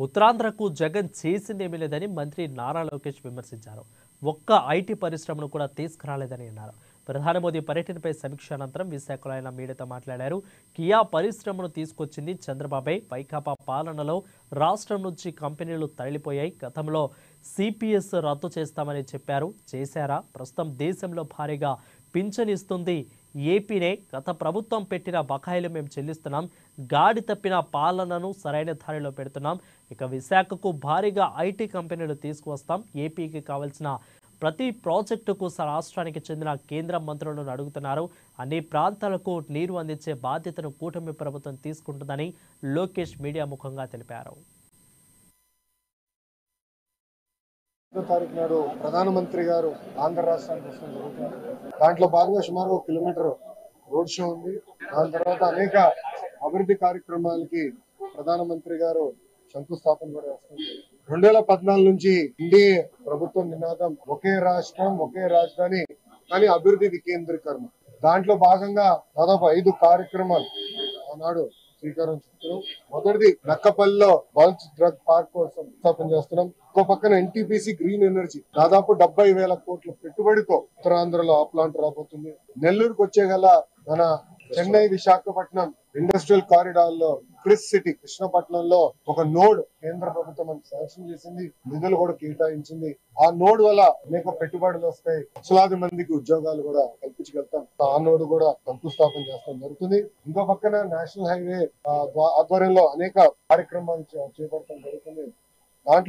ఉత్తరాంధ్రకు జగన్ చేసిందేమీ లేదని మంత్రి నారా లోకేష్ విమర్శించారు. ఒక్క ఐటీ పరిశ్రమను కూడా తీసుకురాలేదని అన్నారు. ప్రధాని మోదీ పర్యటనపై సమీక్ష అనంతరం విశాఖలో ఆయన మీడియాతో మాట్లాడారు. కియా పరిశ్రమను తీసుకొచ్చింది చంద్రబాబే. వైకాపా పాలనలో రాష్ట్రం నుంచి కంపెనీలు తరలిపోయాయి. గతంలో సిపిఎస్ రద్దు చేస్తామని చెప్పారు. చేశారా? ప్రస్తుతం దేశంలో భారీగా పింఛన్ ఇస్తుంది ఏపీనే. గత ప్రభుత్వం పెట్టిన బకాయిలు మేము చెల్లిస్తున్నాం. గాడి తప్పిన పాలనను సరైన దారిలో పెడుతున్నాం. ఇక విశాఖకు భారీగా ఐటీ కంపెనీలు తీసుకువస్తాం. ఏపీకి కావాల్సిన ప్రతి ప్రాజెక్టుకు రాష్ట్రానికి చెందిన కేంద్ర మంత్రులను అడుగుతున్నారు. అన్ని ప్రాంతాలకు నీరు అందించే బాధ్యతను కూటమి ప్రభుత్వం తీసుకుంటుందని లోకేష్ మీడియా ముఖంగా తెలిపారు. తారీఖు నాడు ప్రధానమంత్రి గారు ఆంధ్ర రాష్ట్రానికి వస్తడం జరుగుతుంది. దాంట్లో భాగంగా సుమారు 1 కిలోమీటర్ రోడ్ షో ఉంది. దాని తర్వాత అనేక అభివృద్ధి కార్యక్రమాలకి ప్రధానమంత్రి గారు శంకుస్థాపన కూడా చేస్తుంది. 2014 నుంచి ఎన్డీఏ ప్రభుత్వం నినాదం ఒకే రాష్ట్రం ఒకే రాజధాని కానీ అభివృద్ధి వికేంద్రీకరణ. దాంట్లో భాగంగా దాదాపు 5 కార్యక్రమాలు ఆనాడు శ్రీకారం చుట్టారు. మొదటిది నక్కపల్లిలో బల్క్ డ్రగ్ పార్క్ కోసం స్థాపన చేస్తున్నాం. ఇంకో పక్కన ఎన్టీపీసీ గ్రీన్ ఎనర్జీ దాదాపు 70,000 కోట్ల పెట్టుబడితో ఉత్తరాంధ్రలో ఆ ప్లాంట్ రాబోతుంది. నెల్లూరుకు వచ్చే గల మన చెన్నై విశాఖపట్నం ఇండస్ట్రియల్ కారిడార్ లో క్రిస్ సిటీ కృష్ణపట్నంలో ఒక నోడ్ కేంద్ర ప్రభుత్వం శాంక్షన్ చేసింది, నిధులు కూడా కేటాయించింది. ఆ నోడ్ వల్ల అనేక పెట్టుబడులు వస్తాయి, లక్షలాది మందికి ఉద్యోగాలు కూడా కల్పించగలుగుతాం. ఆ నోడ్ కూడా శంకుస్థాపన చేస్తాం జరుగుతుంది. ఇంకో పక్కన నేషనల్ హైవే ఆధ్వర్యంలో అనేక కార్యక్రమాలు చేపట్టడం జరుగుతుంది. దాంట్లో